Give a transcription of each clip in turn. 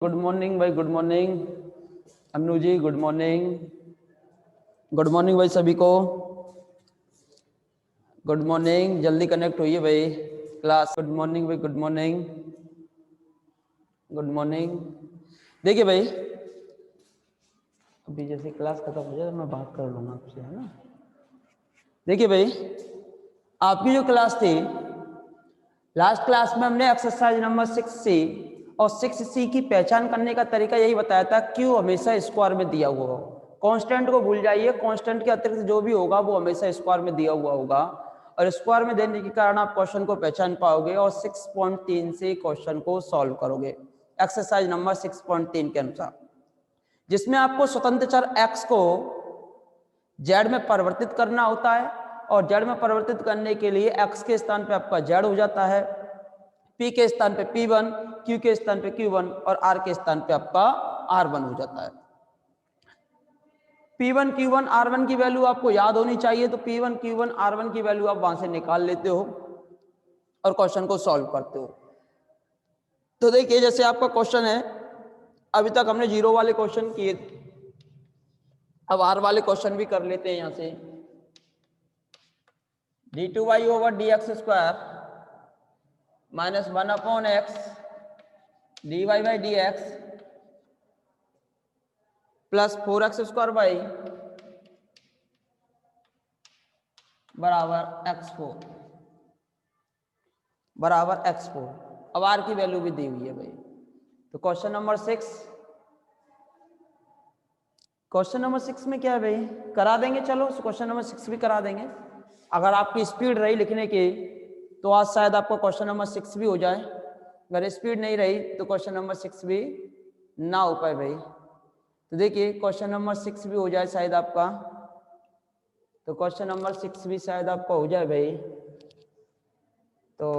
Good morning भाई, good morning Anu ji, good morning. Good morning भाई सभी को, गुड मॉर्निंग। जल्दी कनेक्ट होइए भाई क्लास। गुड मॉर्निंग भाई, गुड मॉर्निंग, गुड मॉर्निंग। देखिए भाई, अभी जैसे क्लास खत्म हो जाए मैं बात कर लूँगा आपसे, है ना। देखिए भाई, आपकी जो क्लास थी लास्ट क्लास में हमने एक्सरसाइज नंबर 6C और 6C की पहचान करने का तरीका यही बताया था, क्यू हमेशा स्क्वायर में दिया हुआ हो। कांस्टेंट को भूल जाइए, कांस्टेंट के अतिरिक्त जो भी होगा वो हमेशा स्क्वायर में दिया हुआ होगा, और स्क्वायर में देने के कारण आप क्वेश्चन को पहचान पाओगे और 6.3 से क्वेश्चन को सॉल्व करोगे एक्सरसाइज नंबर 6.3 के अनुसार, जिसमें आपको स्वतंत्र चर x को z में परिवर्तित करना होता है, और z में परिवर्तित करने के लिए x के स्थान पे आपका z हो जाता है, p के स्थान पे p1, q के स्थान पे q1 और r के स्थान पे आपका r1 हो जाता है। p1 q1 r1 की वैल्यू आपको याद होनी चाहिए, तो p1 q1 r1 की वैल्यू आप वहां से निकाल लेते हो और क्वेश्चन को सॉल्व करते हो। तो देखिए, जैसे आपका क्वेश्चन है, अभी तक हमने जीरो वाले क्वेश्चन किए, अब r वाले क्वेश्चन भी कर लेते हैं। यहां से d2y over dx square minus 1/x dy by dx plus 4x square by बराबर x4 बराबर x4। अब r की वैल्यू भी दी हुई है भाई। तो क्वेश्चन नंबर 6 में क्या है भाई, करा देंगे। चलो क्वेश्चन नंबर 6 भी करा देंगे। अगर आपकी स्पीड रही लिखने की तो आज शायद आपको क्वेश्चन नंबर 6 भी हो जाए, अगर स्पीड नहीं रही तो क्वेश्चन नंबर 6 भी ना हो पाए भाई। तो देखिए, क्वेश्चन नंबर 6 भी हो जाए शायद आपका, तो क्वेश्चन नंबर 6 भी शायद आपका हो जाए भाई। तो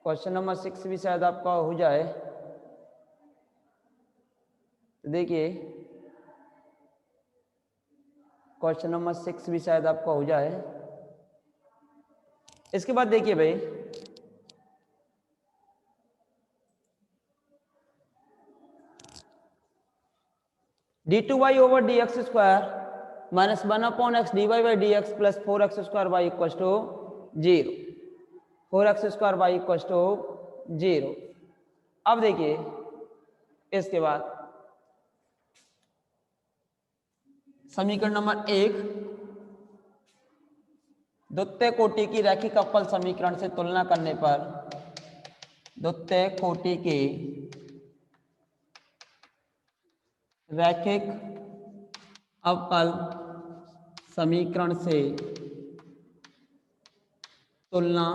क्वेश्चन नंबर 6 भी शायद आपका हो जाए। तो देखिए, क्वेश्चन नंबर 6 भी शायद आपका हो जाए। इसके बाद देखिए भाई, d2y over dx square minus 1/x dy by dx plus 4x square by equal to 0, 4x square by equal to 0। अब देखिए, इसके बाद समीकरण नंबर 1, द्वितीय कोटि की रैखिक अवकल समीकरण से तुलना करने पर द्वितीय कोटि की रैखिक अवकल समीकरण से तुलना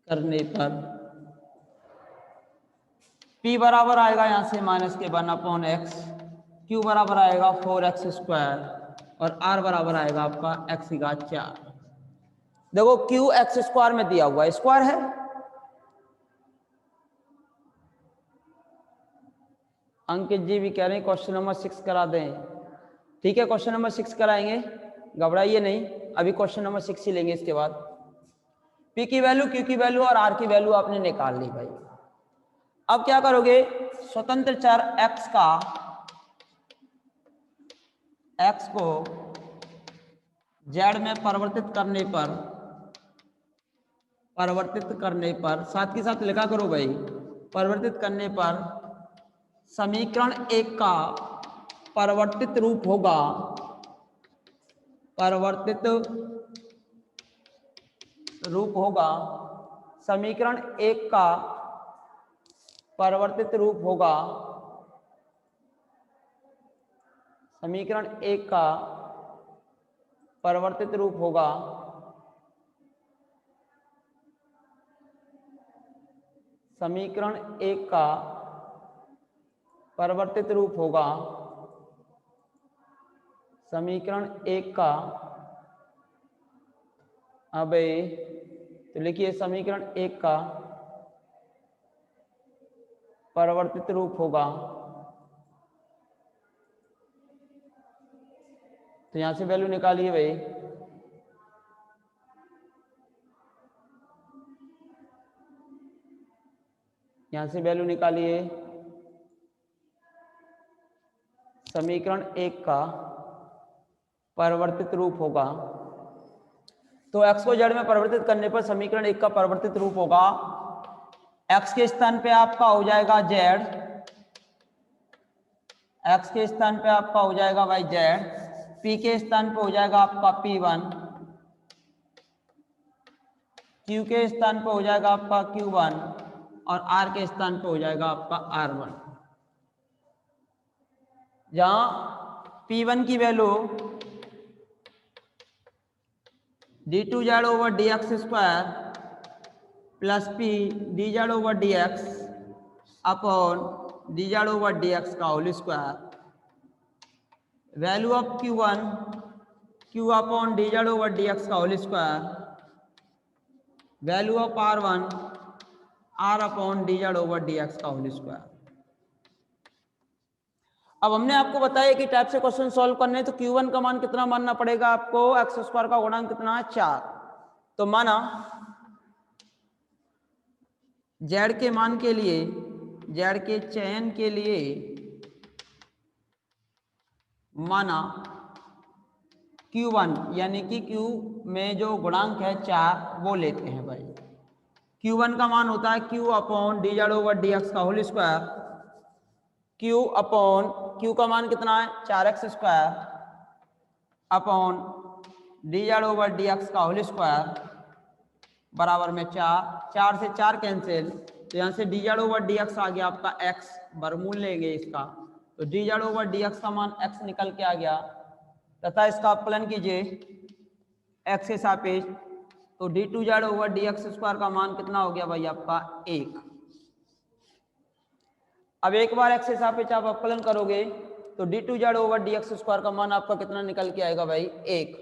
करने पर p बराबर आएगा यहां से माइनस के 1/x, q बराबर आएगा 4x स्क्वायर और r बराबर आएगा आपका x की घात 4। देखो, q x स्क्वायर में दिया हुआ है, स्क्वायर है। अंकित जी भी कह रहे हैं क्वेश्चन नंबर 6 करा दें। ठीक है, क्वेश्चन नंबर 6 कराएंगे, घबराइए नहीं, अभी क्वेश्चन नंबर 6 ही लेंगे। इसके बाद p की वैल्यू, q की वैल्यू और r की वैल्यू आपने निकाल ली भाई। अब क्या करोगे, स्वतंत्र चर x का, x को z में परिवर्तित करने पर साथ के साथ लिखा करो भाई, परिवर्तित करने पर समीकरण 1 का परिवर्तित रूप होगा, समीकरण 1 का परिवर्तित रूप होगा, समीकरण 1 का परिवर्तित रूप होगा समीकरण 1 का परिवर्तित रूप होगा समीकरण 1 का। अब तो लिखिए, समीकरण 1 का परिवर्तित रूप होगा, तो यहां से वैल्यू निकालिए भाई। यहां से वैल्यू निकालिए, समीकरण 1 का परिवर्तित रूप होगा, तो x को z में परिवर्तित करने पर समीकरण 1 का परिवर्तित रूप होगा, x के स्थान पे आपका हो जाएगा z, x के स्थान पे आपका हो जाएगा भाई z, p के स्थान पे हो जाएगा आपका p1, q के स्थान पे हो जाएगा आपका q1 और r के स्थान पे हो जाएगा आपका r1। जहां p1 की वैल्यू d2z ओवर dx स्क्वायर plus p dz over dx upon dz over dx का whole square, value of q1 q upon dz over dx का whole square, value of r1 r upon dz over dx का whole square. अब हमने आपको बताया कि type से question solve करने, तो q1 का मान कितना मानना पड़ेगा आपको, एक्स स्क्वायर का गुणांक कितना है 4, तो माना z के मान के लिए, z के चयन के लिए माना q1 यानी कि q में जो गुणांक है 4 वो लेते हैं भाई। q1 का मान होता है q upon dz over dx का whole square, q upon q का मान कितना है 4x square upon dz over dx का होल स्क्वायर बराबर में 4 से 4 कैंसिल, तो यहाँ से dz ओवर dx आ गया आपका x, वर्गमूल लेंगे इसका, तो dz ओवर dx का मान x निकल के आ गया, तथा इसका अपकलन कीजिए x के सापेक्ष, तो d2z ओवर dx स्क्वायर का मान कितना हो गया भाई आपका 1। अब एक बार x के सापेक्ष आप अपकलन करोगे तो d2z ओवर dx स्क्वायर का मान आपका कितना निकल के आएगा भाई 1।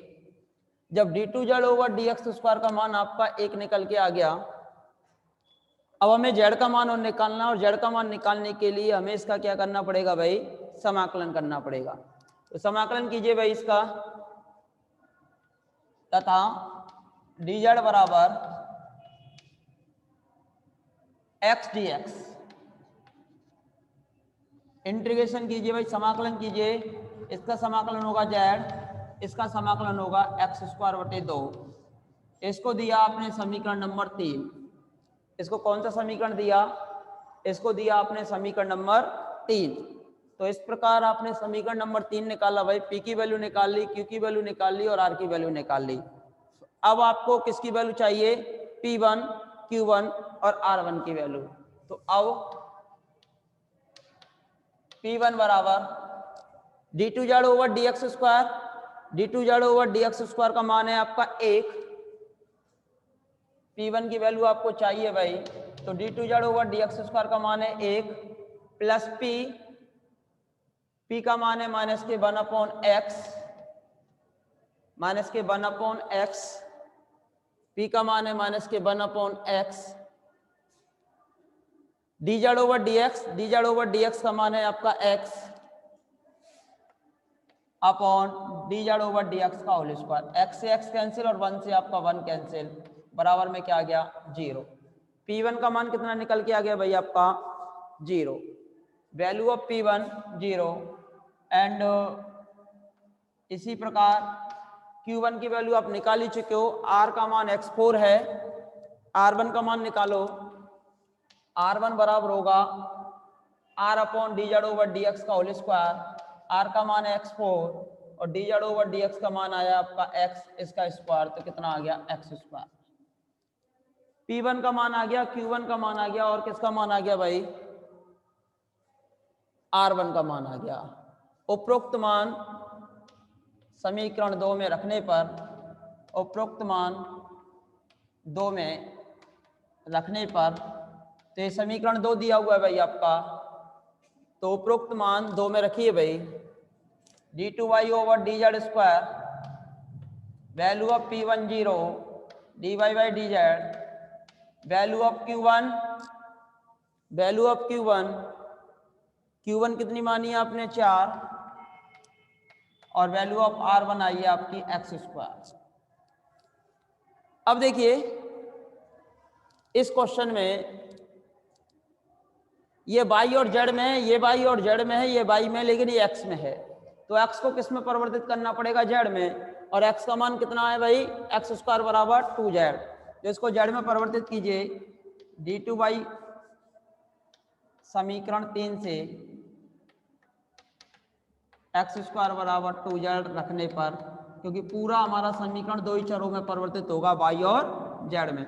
जब d2z ओवर dx स्क्वायर का मान आपका 1 निकल के आ गया, अब हमें z का मान और निकालना, और z का मान निकालने के लिए हमें इसका क्या करना पड़ेगा भाई, समाकलन करना पड़ेगा। तो समाकलन कीजिए भाई इसका, तथा dz बराबर x dx, इंटीग्रेशन कीजिए भाई, समाकलन कीजिए, इसका समाकलन होगा z, इसका समाकलन होगा एक्स स्क्वायर बटे 2। इसको दिया आपने समीकरण नंबर 3, इसको कौन सा समीकरण दिया, इसको दिया आपने समीकरण नंबर 3। तो इस प्रकार आपने समीकरण नंबर 3 निकाला भाई, p की वैल्यू निकाल ली, q की वैल्यू निकाल ली और r की वैल्यू निकाल ली। अब आपको किसकी वैल्यू चाहिए, p1 q1 और r1 की वैल्यू। तो अब p1 बराबर d2z over dx square, d2z over dx square का मान है आपका 1, p1 की वैल्यू आपको चाहिए भाई, तो d2z ओवर dx स्क्वायर का मान है 1 प्लस p का मान है माइनस के 1 अपॉन एक्स, माइनस के 1 अपॉन एक्स, p का मान है माइनस के 1 upon x, dz over dx, dz over dx का मान है आपका x upon dz over dx का होल स्क्वायर, x से x कैंसिल और 1 से आपका 1 कैंसिल, बराबर में क्या आ गया 0। p1 का मान कितना निकल के आ गया भाई आपका 0, वैल्यू ऑफ p1 0। एंड इसी प्रकार q1 की वैल्यू आप निकाल ही चुके हो, r का मान x4 है, r1 का मान निकालो, r1 बराबर होगा r upon dz over dx का होल स्क्वायर, r का मान है x4 और dz ओवर dx का मान आया आपका x, इसका स्क्वायर, तो कितना आ गया x स्क्वायर। p1 का मान आ गया, q1 का मान आ गया और किसका मान आ गया भाई, r1 का मान आ गया। उपरोक्त मान समीकरण 2 में रखने पर, उपरोक्त मान 2 में रखने पर, तो ये समीकरण 2 दिया हुआ है भाई आपका, तो उपरोक्त मान 2 में रखिए भाई, d2y over dz square, value of p1 0, dy by dz, value of q1, value of q1, q1 कितनी मानी है आपने 4, और वैल्यू ऑफ r1 आई है आपकी x स्क्वायर। अब देखिए इस क्वेश्चन में ये वाई और जेड में है, ये वाई और जेड में है, ये वाई में, लेकिन ये एक्स में है। तो एक्स को किस में परिवर्तित करना पड़ेगा? जेड में। और एक्स का मान कितना है भाई? एक्स स्क्वायर बराबर 2z। तो इसको जेड में परिवर्तित कीजिए। d2 समीकरण 3 से एक्स स्क्वायर बराबर 2z रखने पर, क्योंकि पूरा हमारा समीकरण दो ही चरों में परिवर्तित होगा, वाई और जेड में।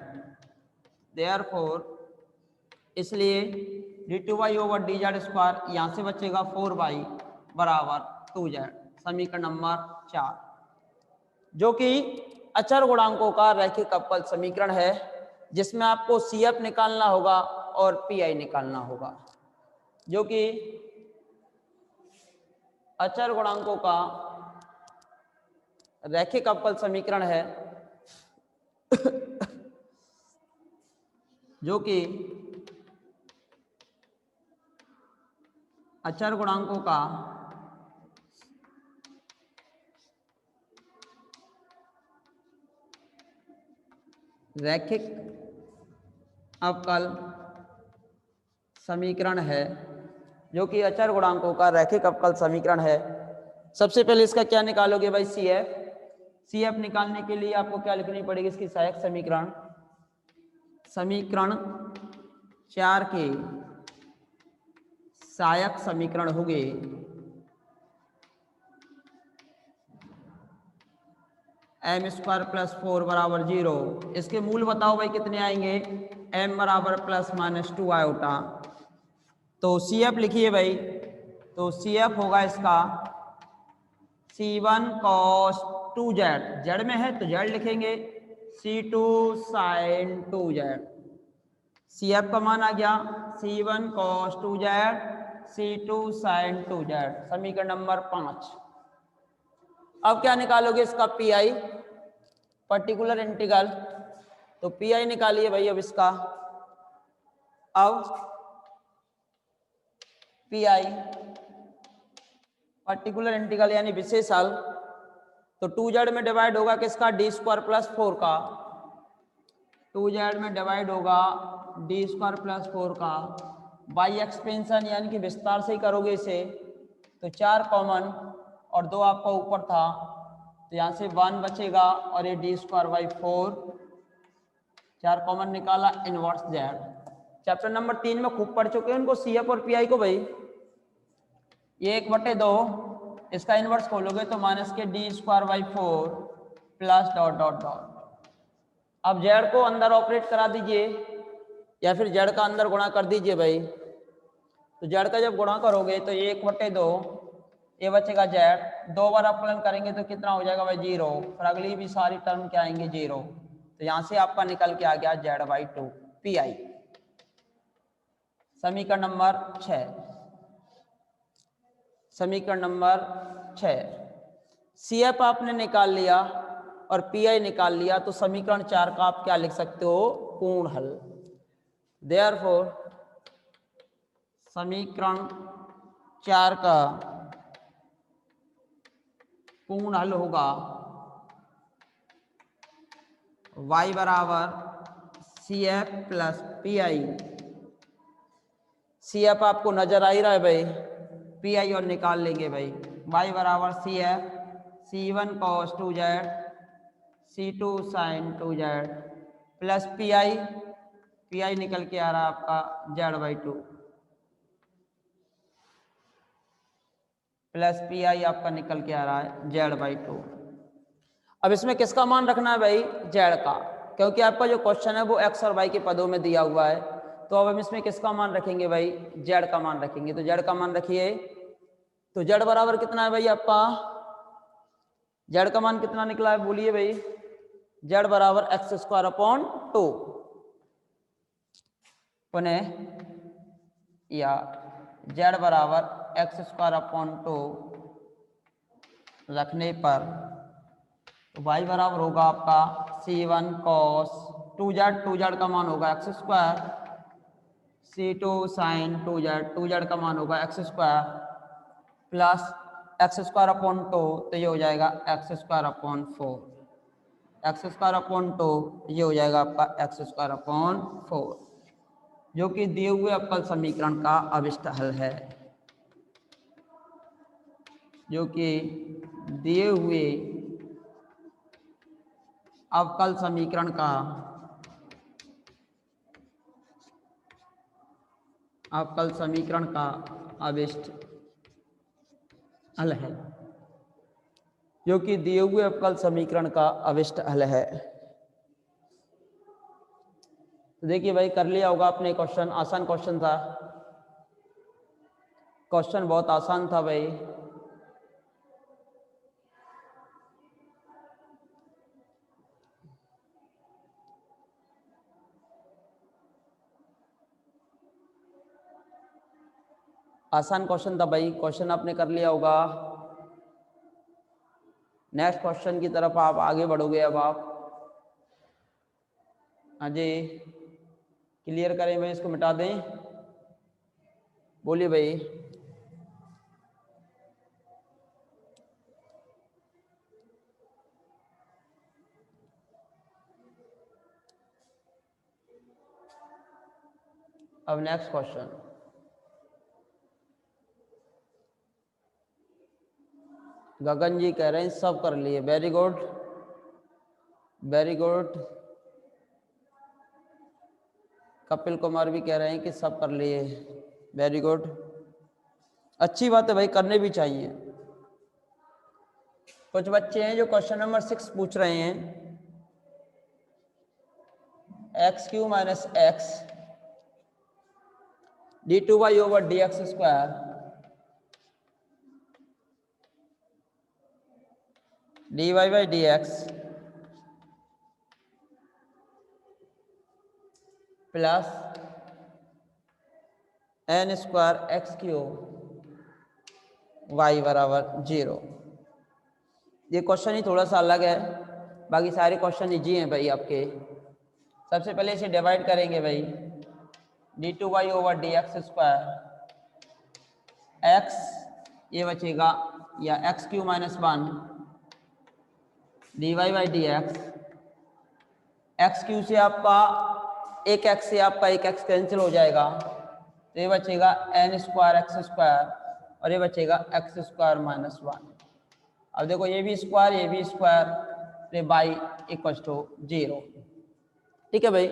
देयरफॉर इसलिए d2y ओवर dz स्क्वायर यहाँ से बचेगा 4y बराबर 2z, समीकरण नंबर 4, जो कि अचर गुणांकों का रैखिक अवकल समीकरण है, जिसमें आपको CF निकालना होगा और PI निकालना होगा, जो कि अचर गुणांकों का रैखिक अवकल समीकरण है, जो कि अचर गुणांकों का रैखिक अवकल समीकरण है, जो कि अचर गुणांकों का रैखिक अवकल समीकरण है। सबसे पहले इसका क्या निकालोगे भाई? CF। CF निकालने के लिए आपको क्या लिखनी पड़ेगी? इसकी सहायक समीकरण, समीकरण 4 के सहायक समीकरण हो गए m स्क्वायर प्लस 4 बराबर 0। इसके मूल बताओ भाई कितने आएंगे? m बराबर प्लस माइनस 2 आयोटा। तो CF लिखिए भाई। तो CF होगा इसका C1 cos 2z, जेड में है तो जेड लिखेंगे, C2 sin 2z। CF का मान आ गया C1 cos 2z, C2 sin 2z, समीकरण नंबर 5। अब क्या निकालोगे? इसका PI, पर्टिकुलर इंटीग्रल। तो PI निकालिए भाई अब इसका। अब PI पर्टिकुलर इंटीग्रल यानी विशेष हल, तो 2z में डिवाइड होगा किसका? d स्क्वायर प्लस 4 का। 2z में डिवाइड होगा d स्क्वायर प्लस 4 का। बाई एक्सपेंशन यानी कि विस्तार से ही करोगे इसे, तो 4 कॉमन और 2 आपका ऊपर था, तो यहाँ से 1 बचेगा और ये d स्क्वायर बाई 4, 4 कॉमन निकाला, इनवर्स जेड। चैप्टर नंबर 3 में खूब पढ़ चुके हैं उनको CF और PI को भाई। ये 1/2, इसका इनवर्स खोलोगे तो माइनस के d square by 4 plus dot dot dot. अब जेड को अंदर ऑपरेट करा दीजिए या फिर जेड का अंदर गुणा कर दीजिए भाई। तो जेड का जब गुणा करोगे तो ये 1/2, ये बचेगा जेड, 2 बार अपकलन करेंगे तो कितना हो जाएगा भाई? 0। फिर अगली भी सारी टर्म क्या आएंगे? 0। तो यहाँ से आपका निकल के आ गया Z/2 PI, समीकरण नंबर 6। समीकरण नंबर 6। CF आपने निकाल लिया और PI निकाल लिया, तो समीकरण 4 का आप क्या लिख सकते हो? पूर्ण हल। देयरफॉर समीकरण 4 का पूर्ण हल होगा y बराबर CF प्लस PI। CF आपको नजर आ ही रहा है भाई, PI और निकाल लेंगे भाई। y बराबर CF C1 cos 2z, C2 sin 2z plus PI निकल के आ रहा है आपका Z/2 प्लस PI आपका निकल के आ रहा है Z/2। अब इसमें किसका मान रखना है भाई? जेड का, क्योंकि आपका जो क्वेश्चन है वो एक्स और वाई के पदों में दिया हुआ है। तो अब हम इसमें किसका मान रखेंगे भाई? जेड का मान रखेंगे। तो जेड का मान रखिए। तो जेड बराबर कितना है भाई आपका? जेड का मान कितना निकला है बोलिए भाई? जेड बराबर x²/2। पुनः या जेड बराबर x² रखने पर तो y बराबर होगा आपका C1 cos 2z का मान होगा x², C2 sin 2z का मान होगा x² प्लस x²/2, तो ये हो जाएगा x²/4, x²/2 ये हो जाएगा आपका x²/4। जो कि दिए हुए अवकल समीकरण का अभिष्ट हल है, जो कि दिए हुए अवकल समीकरण का अभिष्ट हल है, जो कि दिए हुए अवकल समीकरण का अभिष्ट हल है। तो देखिए भाई, कर लिया होगा आपने क्वेश्चन, आसान क्वेश्चन था, क्वेश्चन बहुत आसान था भाई। आसान क्वेश्चन था भाई, क्वेश्चन आपने कर लिया होगा। नेक्स्ट क्वेश्चन की तरफ आप आगे बढ़ोगे अब आप। हाँ जी, क्लियर करें भाई, इसको मिटा दें, बोलिए भाई। अब नेक्स्ट क्वेश्चन, गगन जी कह रहे हैं सब कर लिए, very good very good. Kapil Kumar भी कह रहे हैं कि सब कर लिए, वेरी गुड, अच्छी बात है भाई, करने भी चाहिए। कुछ बच्चे हैं जो क्वेश्चन नंबर 6 पूछ रहे हैं, x q minus x d2y/dx² dy/dx plus n² x³ y/0। ये क्वेश्चन ही थोड़ा सा अलग है, बाकी सारे क्वेश्चन इजी हैं भाई आपके। सबसे पहले इसे डिवाइड करेंगे भाई, d2y/dx² x ये बचेगा, या x³ - 1 dy/dx, x³ से आपका एक x से आपका एक x कैंसिल हो जाएगा, तो ये बचेगा n² x² और ये बचेगा x² - 1। अब देखो, ये भी स्क्वायर, तो बाई इक्वल टू 0। ठीक है भाई,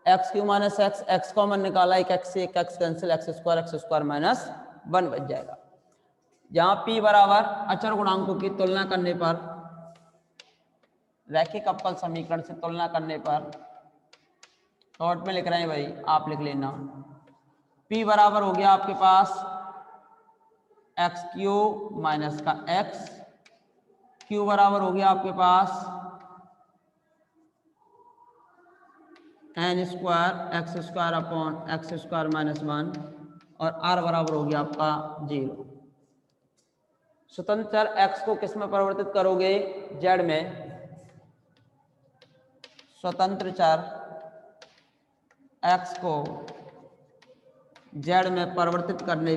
x³ - x, x कॉमन निकाला, एक x से एक x कैंसिल, x² - 1 बच जाएगा। जहां p बराबर अचर गुणांकों की तुलना करने पर, रैखिक अवकल समीकरण से तुलना करने पर, शॉर्ट में लिख रहे हैं भाई, आप लिख लेना, p बराबर हो गया आपके पास x³ - का x, q बराबर हो गया आपके पास n² x² अपॉन x² - 1 और r बराबर हो गया आपका 0। स्वतंत्र चर x को किस में परिवर्तित करोगे, z में। स्वतंत्र चर x को z में परिवर्तित करने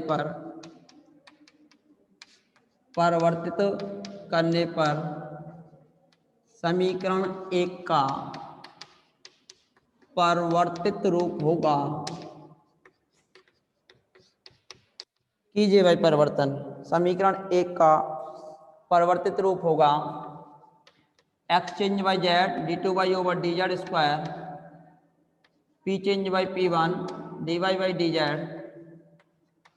पर समीकरण 1 का परिवर्तित रूप होगा। कीजिए भाई परिवर्तन, समीकरण 1 का परिवर्तित रूप होगा x change by z d2y/dz², p change by p1 dy/dz,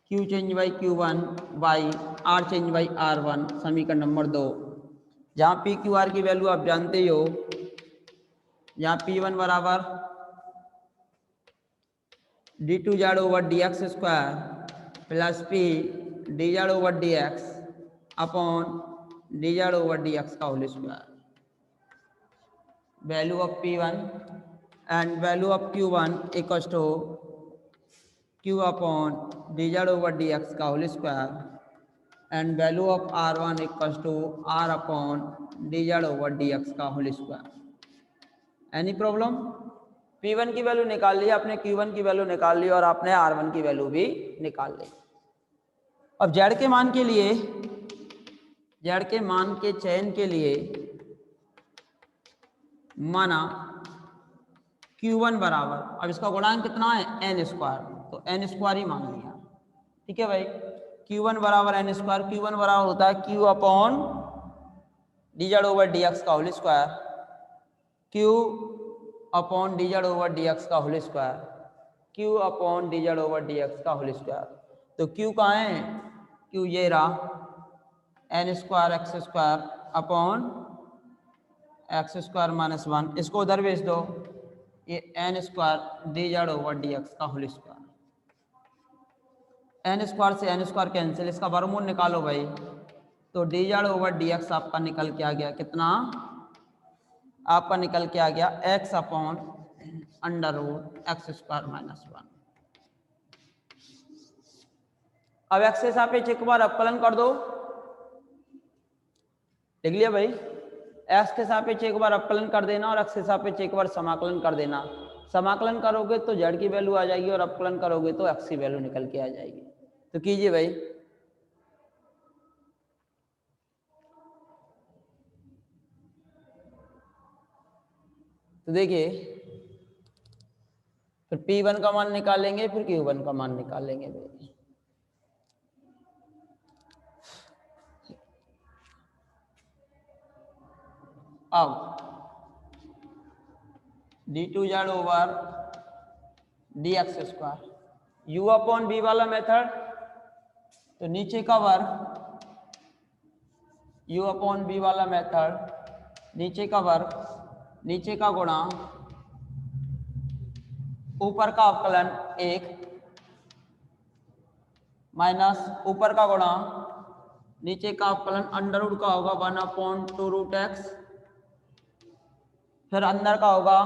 q change by q1 by r change by r1, समीकरण नंबर 2। जहाँ p q r की वैल्यू आप जानते ही हो, यहाँ p1 बराबर d2z/dx² plus p dz/dx upon dz/dx का whole square, value of p1 and value of q1 equals to q upon dz/dx का whole square and value of r1 equals to r upon dz/dx का whole square. Any problem? p1 की value निकाल ली आपने, q1 की value निकाल ली और आपने r1 की वैल्यू भी निकाल ली। अब z के मान के लिए, z के मान के चयन के लिए माना Q1 बराबर, अब इसका गुणांक कितना है n स्क्वायर, तो n स्क्वायर ही मान लिया। ठीक है भाई, Q1 बराबर n स्क्वायर, Q1 बराबर होता है Q upon dz over dx का whole square, Q upon dz over dx का whole square, Q upon dz over dx का होल स्क्वायर। तो Q कहाँ है, Q ये रहा n square x square upon x square minus 1, इसको उधर भेज दो, ये n square dz over dx का होल स्क्वायर, n स्क्वायर से n स्क्वायर कैंसिल, इसका वर्गमूल निकालो भाई, तो dz ओवर dx आपका निकल के आ गया कितना, आपका निकल के आ गया x upon under root x square minus 1। अब x के सापेक्ष एक बार अवकलन कर दो, लिख लिया भाई, x के सापेक्ष एक बार अवकलन कर देना और x के सापेक्ष एक बार समाकलन कर देना। समाकलन करोगे तो z की वैल्यू आ जाएगी और अवकलन करोगे तो x की वैल्यू निकल के आ जाएगी। तो कीजिए भाई, तो देखिए फिर P1 का मान निकालेंगे, फिर Q1 का मान निकालेंगे भाई। अब d2z over dx square, u upon b वाला मेथड, तो नीचे का वर्ग u अपॉन b वाला मेथड, नीचे का वर्ग, नीचे का गुणा, ऊपर का अवकलन 1 माइनस ऊपर का गुणा, नीचे का अवकलन अंडर रूट का होगा 1 अपॉन 2 रूट एक्स, फिर अंदर का होगा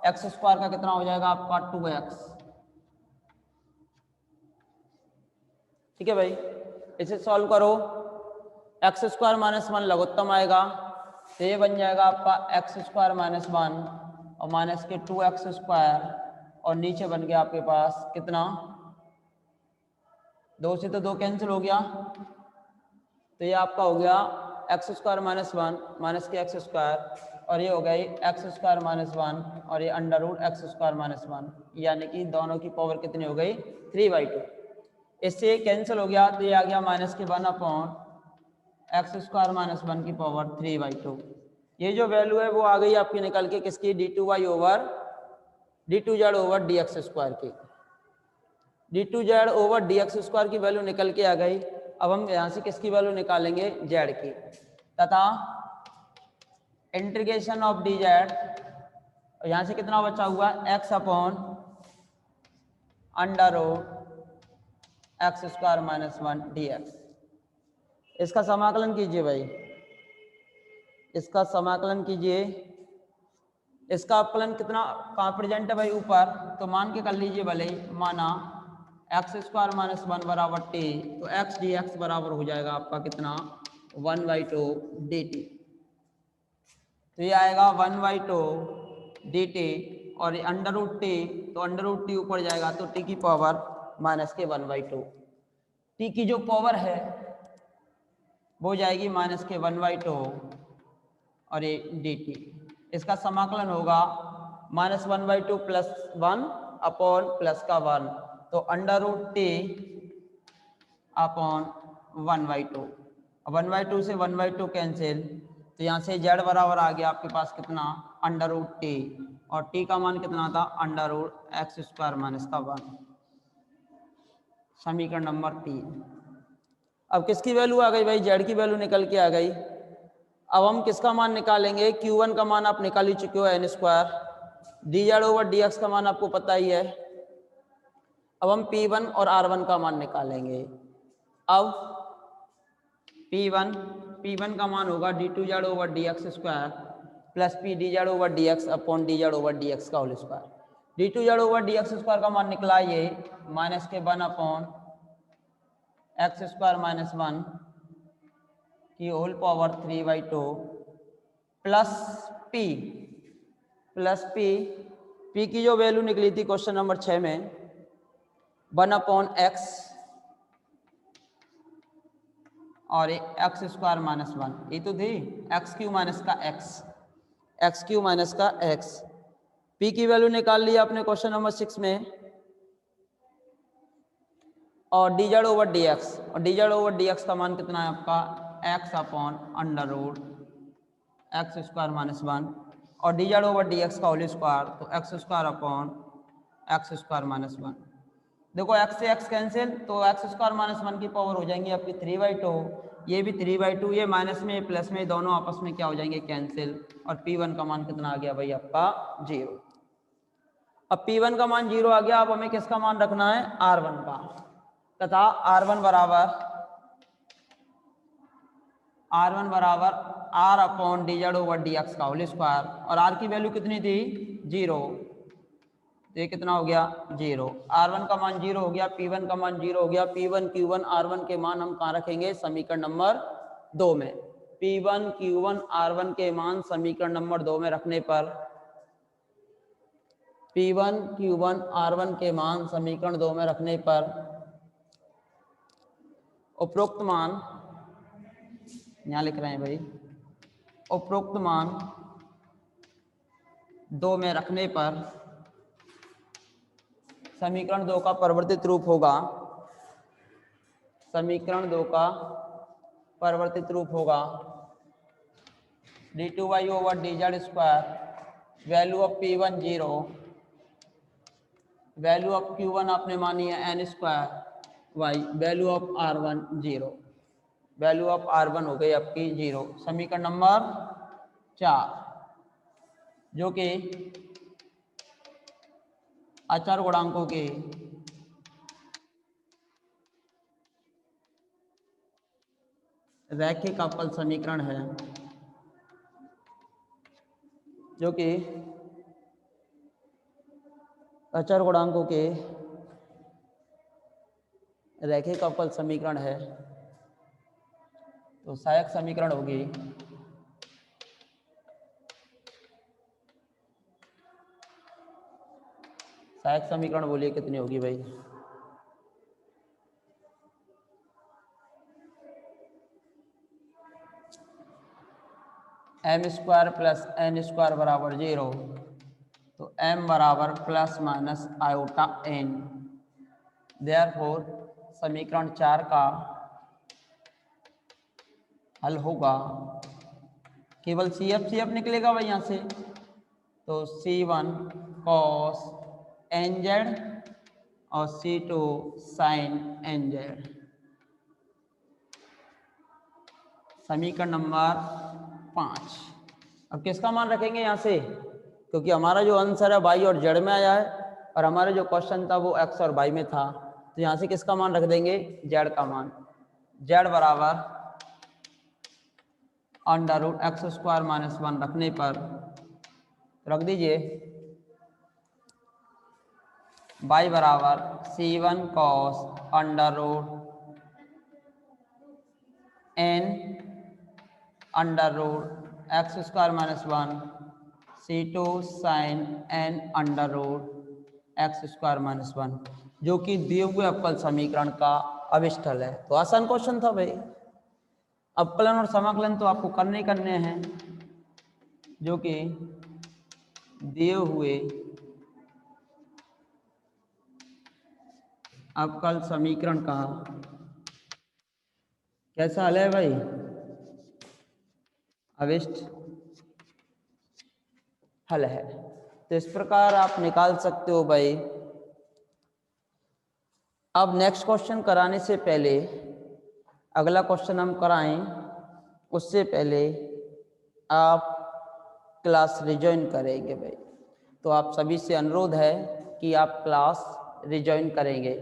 एक्स स्क्वायर का कितना हो जाएगा आपका 2x। ठीक है भाई, इसे सॉल्व करो, एक्स स्क्वायर माइनस 1 लघुत्तम आएगा, तो ये बन जाएगा आपका एक्स स्क्वायर माइनस 1 और माइनस के 2x स्क्वायर, और नीचे बन गया आपके पास कितना, 2 से तो 2 कैंसिल हो गया, तो ये आपका हो गया एक्स स्क्वायर माइनस 1 माइनस के एक्स स्क्वायर, और ये हो गई एक्स स्क्वायर माइनस 1 और ये under root x square minus 1, यानी कि दोनों की पावर कितनी हो गई 3/2। इससे कैंसिल हो गया, तो ये आ गया माइनस के 1 अपॉन एक्स स्क्वायर माइनस 1 की पावर 3/2। ये जो वैल्यू है वो आ गई आपकी निकल के किसकी, d2y over d2z over dx square की, d2z ओवर dx स्क्वायर की वैल्यू निकल के आ गई। अब हम यहाँ से किसकी वैल्यू निकालेंगे, z की, तथा इंटीग्रेशन ऑफ dz, और यहाँ से कितना बचा हुआ x upon under root x square minus 1 dx। इसका समाकलन कीजिए भाई, इसका समाकलन कीजिए, इसका अवकलन कितना कहाँ प्रेजेंट है भाई ऊपर, तो मान के कर लीजिए भले ही, माना एक्स स्क्वायर माइनस 1 बराबर t, तो x dx बराबर हो जाएगा आपका कितना 1/2 dt, तो ये आएगा 1/2 dt, और ये अंडर रूट टी, तो अंडर रूट टी ऊपर जाएगा तो t की पावर माइनस के 1/2, t की जो पावर है वो जाएगी माइनस के 1/2 और ये dt। इसका समाकलन होगा माइनस 1/2 प्लस 1 अपॉन प्लस का 1, तो अंडर रूट टी अपॉन 1/2, 1/2 से 1/2 कैंसिल, तो यहाँ से z बराबर आ गया आपके पास कितना अंडर रूट टी, और t का मान कितना था under root x square minus का 1, समीकरण नंबर 3। अब किसकी वैल्यू आ गई भाई, z की वैल्यू निकल के आ गई। अब हम किसका मान निकालेंगे, Q1 का मान आप निकाल ही चुके हो n square, dz over dx का मान आपको पता ही है। अब हम P1 और R1 का मान निकालेंगे। अब P1 का मान होगा d2z ओवर dx स्क्वायर plus p dz over dx upon dz over dx का whole square. d2z over dx square का मान निकला ये माइनस के 1 अपॉन एक्स स्क्वायर माइनस 1 की होल पावर 3/2 प्लस p की जो वैल्यू निकली थी क्वेश्चन नंबर 6 में 1 अपॉन एक्स और एक्स स्क्वायर माइनस 1, ये तो थी एक्स क्यू माइनस का एक्स p की वैल्यू निकाल लिया आपने क्वेश्चन नंबर 6 में, और dz ओवर dx, और dz ओवर dx का मान कितना है आपका x upon under root x square minus 1, और dz ओवर dx का होल स्क्वायर, तो x square upon x square minus 1। देखो x से x कैंसिल, तो एक्स स्क्वायर माइनस 1 की पावर हो जाएंगी आपकी 3/2, ये भी 3/2, ये माइनस में प्लस में दोनों आपस में क्या हो जाएंगे कैंसिल, और p1 का मान कितना आ गया भाई आपका 0। अब p1 का मान 0 आ गया, अब हमें किसका मान रखना है r1 का, तथा r1 बराबर r upon dz over dx का होल स्क्वायर, और r की वैल्यू कितनी थी 0, तो ये कितना हो गया 0। r1 का मान 0 हो गया, p1 का मान 0 हो गया। p1 q1 r1 के मान हम कहाँ रखेंगे समीकरण नंबर 2 में। p1 q1 r1 के मान समीकरण नंबर 2 में रखने पर, p1 q1 r1 के मान समीकरण 2 में रखने पर उपरोक्त मान, यहाँ लिख रहे हैं भाई, उपरोक्त मान 2 में रखने पर समीकरण 2 का परिवर्तित रूप होगा, समीकरण 2 का परिवर्तित रूप होगा d2y over dz square, value of p1 0, value of q1 आपने मानी है n square y, value of r1 0, value of r1 हो गई आपकी 0। समीकरण नंबर 4 जो कि अचर गुणांकों के रैखिक अवकल समीकरण है, जो कि अचर गुणांकों के रैखिक अवकल समीकरण है, तो सहायक समीकरण होगी सहायक समीकरण बोलिए कितनी होगी भाई, m square plus n square बराबर 0, तो m बराबर plus minus iota n। Therefore समीकरण 4 का हल होगा, केवल CF निकलेगा भाई यहाँ से, तो C1 cos nz और C2 sin nz। समीकरण नंबर 5। अब किसका मान रखेंगे यहाँ से, क्योंकि हमारा जो आंसर है y और z में आया है, और हमारा जो क्वेश्चन था वो x और y में था, तो यहाँ से किसका मान रख देंगे z का मान। z बराबर under root x square minus 1 रखने पर रख दीजिए y बराबर C1 cos under root n under root x square minus 1 C2 sin n under root x square minus 1, जो कि दिए हुए अवकल समीकरण का अविष्ठल है। तो आसान क्वेश्चन था भाई, अवकलन और समाकलन तो आपको करने हैं, जो कि दिए हुए अवकल समीकरण का कैसा हल है भाई, अविष्ट हल है। तो इस प्रकार आप निकाल सकते हो भाई। अब नेक्स्ट क्वेश्चन कराने से पहले, अगला क्वेश्चन हम कराएं उससे पहले आप क्लास रिजॉइन करेंगे भाई। तो आप सभी से अनुरोध है कि आप क्लास रिजॉइन करेंगे।